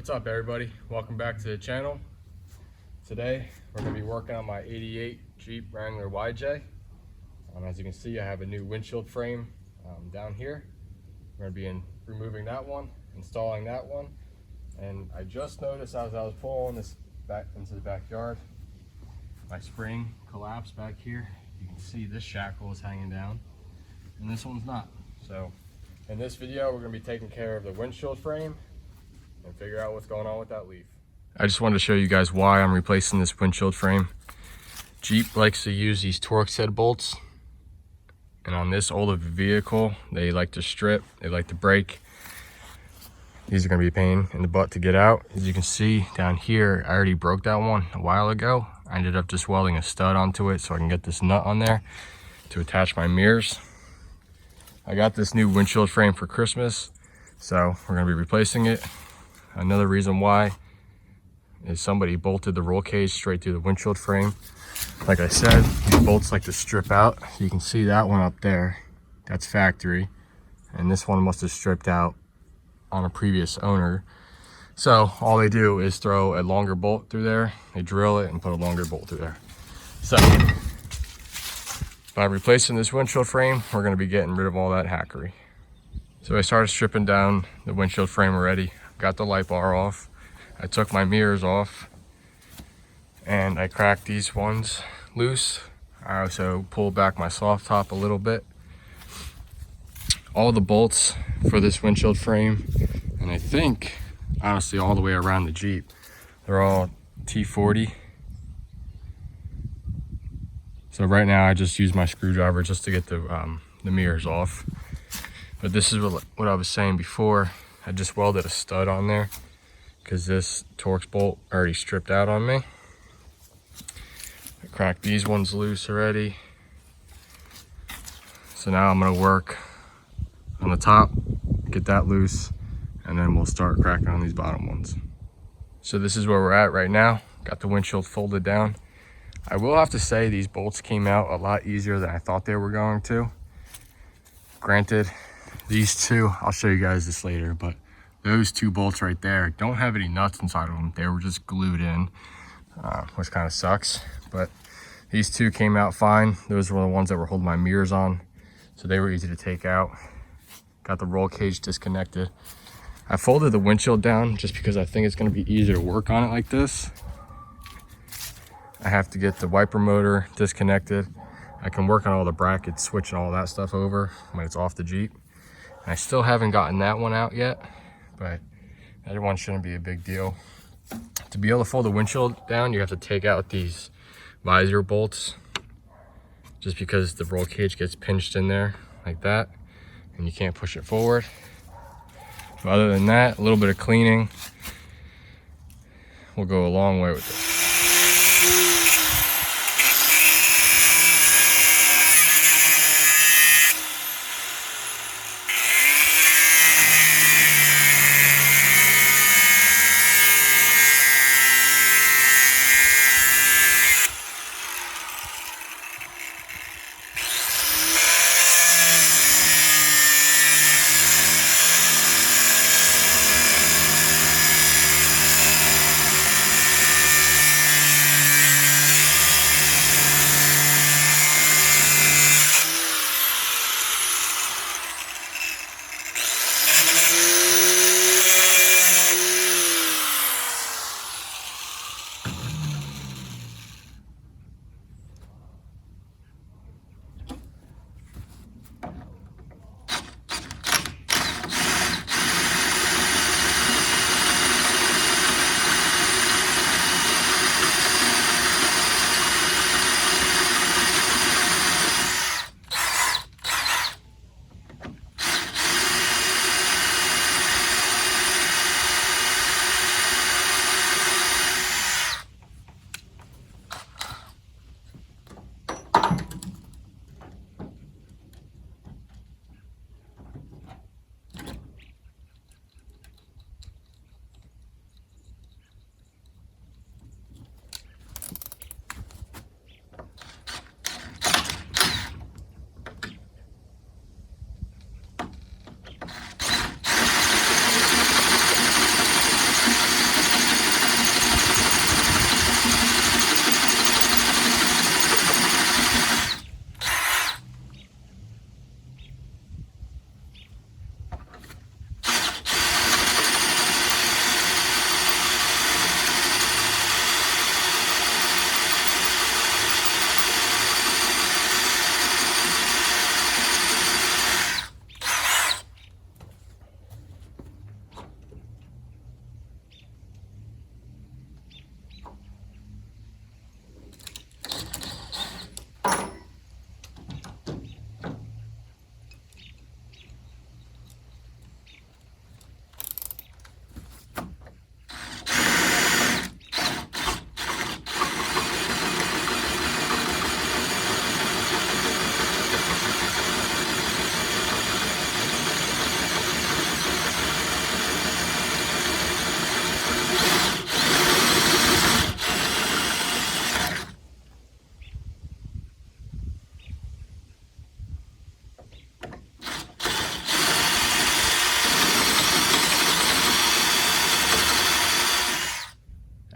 What's up, everybody? Welcome back to the channel. Today we're going to be working on my 88 Jeep Wrangler YJ. As you can see, I have a new windshield frame down here. We're going to be removing that one, installing that one, and I just noticed as I was pulling this back into the backyard, my spring collapsed back here. You can see this shackle is hanging down and this one's not. So in this video we're going to be taking care of the windshield frame and figure out what's going on with that leaf. I just wanted to show you guys why I'm replacing this windshield frame. Jeep likes to use these Torx head bolts, and on this older vehicle they like to strip, they like to break. These are going to be a pain in the butt to get out. As you can see down here, I already broke that one a while ago. I ended up just welding a stud onto it so I can get this nut on there to attach my mirrors. I got this new windshield frame for Christmas, so we're going to be replacing it. Another reason why is somebody bolted the roll cage straight through the windshield frame. Like I said, these bolts like to strip out. You can see that one up there, that's factory, and this one must have stripped out on a previous owner. So all they do is throw a longer bolt through there, they drill it and put a longer bolt through there. So by replacing this windshield frame, we're going to be getting rid of all that hackery. So I started stripping down the windshield frame already. Got the light bar off, I took my mirrors off, and I cracked these ones loose. I also pulled back my soft top a little bit. All the bolts for this windshield frame, and I think honestly all the way around the Jeep, they're all T40. So right now I just use my screwdriver just to get the mirrors off. But this is what I was saying before. I just welded a stud on there because this Torx bolt already stripped out on me. I cracked these ones loose already. So now I'm gonna work on the top, get that loose, and then we'll start cracking on these bottom ones. So this is where we're at right now. Got the windshield folded down. I will have to say these bolts came out a lot easier than I thought they were going to. Granted, these two, I'll show you guys this later, but those two bolts right there don't have any nuts inside of them. They were just glued in, which kind of sucks. But these two came out fine. Those were the ones that were holding my mirrors on, so they were easy to take out. Got the roll cage disconnected. I folded the windshield down just because I think it's going to be easier to work on it like this. I have to get the wiper motor disconnected. I can work on all the brackets, switching all that stuff over when it's off the Jeep. I still haven't gotten that one out yet, but that one shouldn't be a big deal. To be able to fold the windshield down, you have to take out these visor bolts, just because the roll cage gets pinched in there like that, and you can't push it forward. But other than that, a little bit of cleaning will go a long way with this.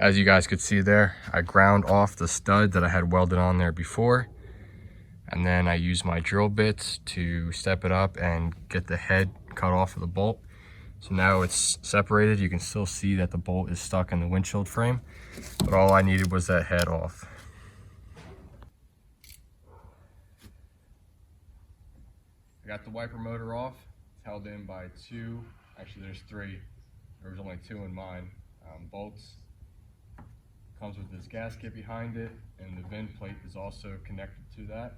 As you guys could see there, I ground off the stud that I had welded on there before, and then I used my drill bits to step it up and get the head cut off of the bolt. So now it's separated. You can still see that the bolt is stuck in the windshield frame, but all I needed was that head off. I got the wiper motor off. It's held in by two, actually there's three. There was only two in mine, bolts. Comes with this gasket behind it, and the VIN plate is also connected to that.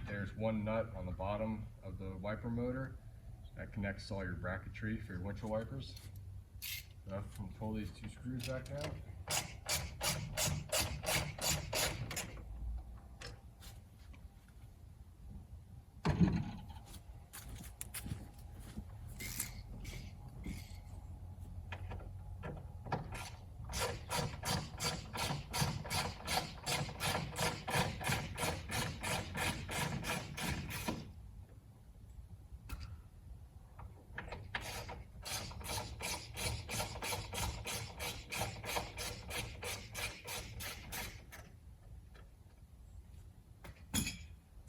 There's one nut on the bottom of the wiper motor that connects to all your bracketry for your windshield wipers. So I'm going to pull these two screws back out.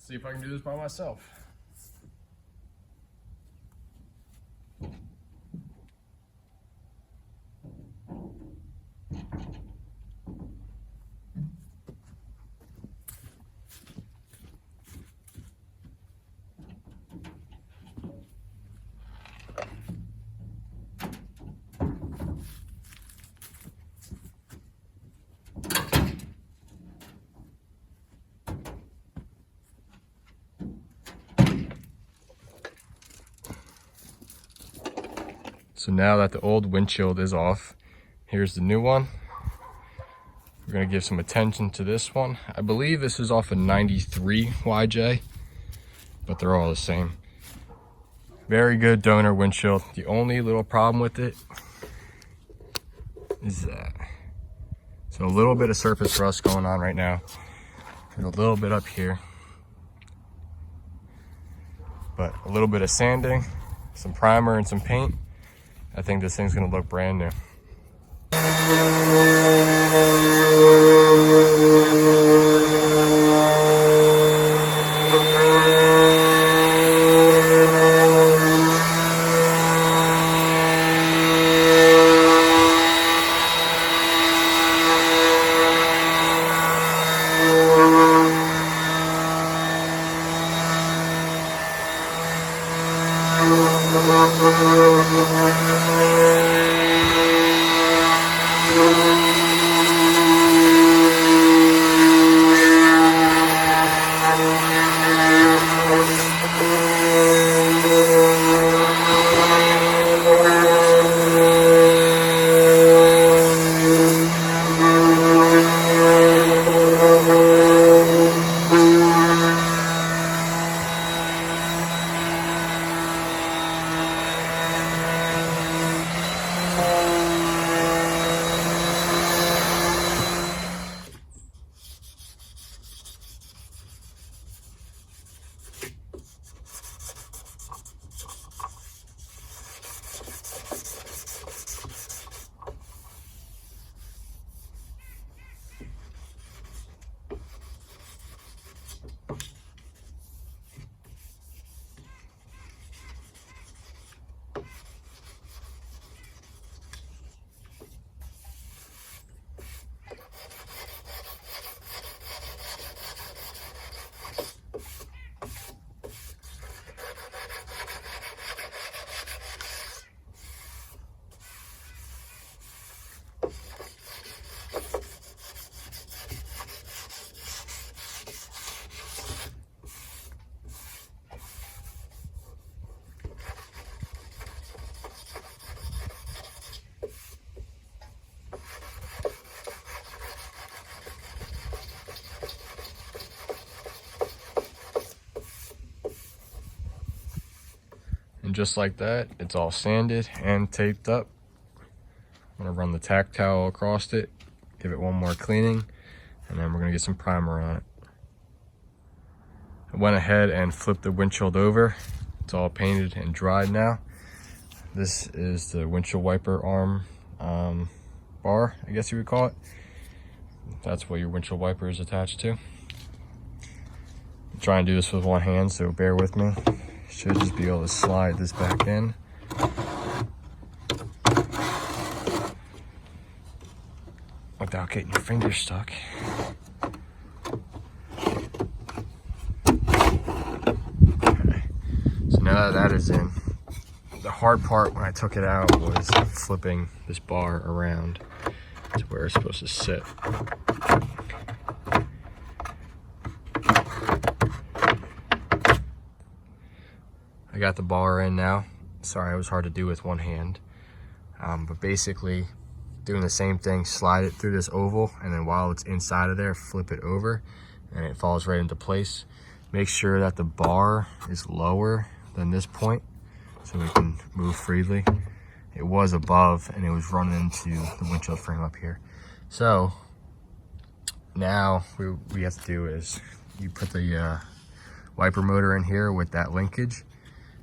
See if I can do this by myself. So now that the old windshield is off, here's the new one. We're gonna give some attention to this one. I believe this is off a 93 YJ, but they're all the same. Very good donor windshield. The only little problem with it is that. So a little bit of surface rust going on right now. There's a little bit up here, but a little bit of sanding, some primer and some paint. I think this thing's gonna look brand new. And just like that, it's all sanded and taped up. I'm gonna run the tack towel across it, give it one more cleaning, and then we're gonna get some primer on it. I went ahead and flipped the windshield over. It's all painted and dried now. This is the windshield wiper arm bar, I guess you would call it. That's what your windshield wiper is attached to. I'm trying to do this with one hand, so bear with me. Should just be able to slide this back in. Without getting your fingers stuck. Okay. So now that is in, the hard part when I took it out was flipping this bar around to where it's supposed to sit. I got the bar in now. Sorry, it was hard to do with one hand. But basically, doing the same thing, slide it through this oval, and then while it's inside of there, flip it over, and it falls right into place. Make sure that the bar is lower than this point, so we can move freely. It was above, and it was running into the windshield frame up here. So now we have to do is you put the wiper motor in here with that linkage.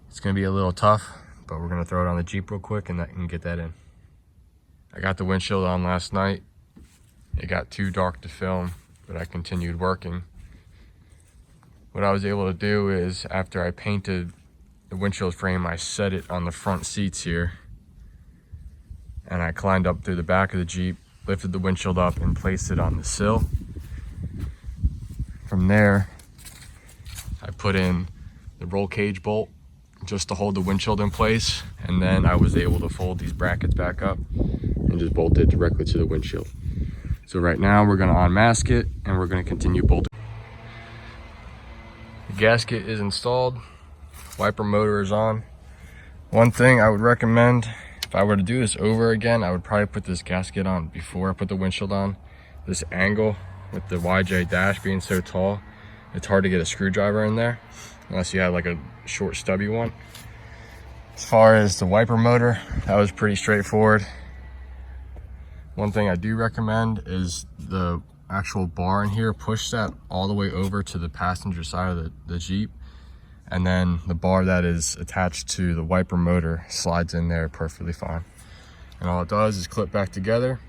It's gonna be a little tough, but we're gonna throw it on the Jeep real quick and get that in. I got the windshield on last night. It got too dark to film, but I continued working. What I was able to do is, after I painted the windshield frame, I set it on the front seats here, and I climbed up through the back of the Jeep, lifted the windshield up and placed it on the sill. From there, I put in the roll cage bolt just to hold the windshield in place, and then I was able to fold these brackets back up and just bolt it directly to the windshield. So right now we're gonna unmask it and we're gonna continue bolting. The gasket is installed, wiper motor is on. One thing I would recommend, if I were to do this over again, I would probably put this gasket on before I put the windshield on. This angle with the YJ dash being so tall, it's hard to get a screwdriver in there unless you have like a short stubby one. As far as the wiper motor, that was pretty straightforward. One thing I do recommend is the actual bar in here, push that all the way over to the passenger side of the Jeep, and then the bar that is attached to the wiper motor slides in there perfectly fine. And all it does is clip back together.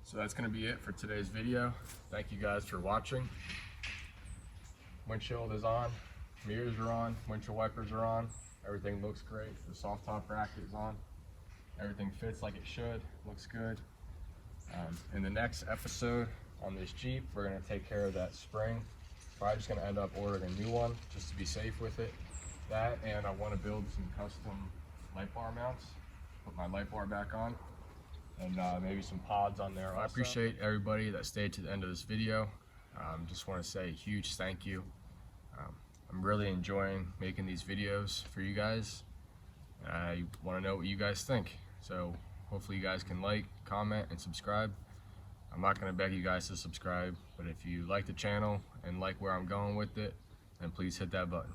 So that's going to be it for today's video. Thank you guys for watching. Windshield is on, mirrors are on, windshield wipers are on. Everything looks great. The soft top bracket is on. Everything fits like it should, looks good. In the next episode on this Jeep, we're going to take care of that spring. Probably just going to end up ordering a new one just to be safe with it. That, and I want to build some custom light bar mounts. Put my light bar back on. And maybe some pods on there also. I appreciate everybody that stayed to the end of this video. Just want to say a huge thank you. I'm really enjoying making these videos for you guys. I want to know what you guys think. So hopefully you guys can like, comment, and subscribe. I'm not going to beg you guys to subscribe, but if you like the channel and like where I'm going with it, then please hit that button.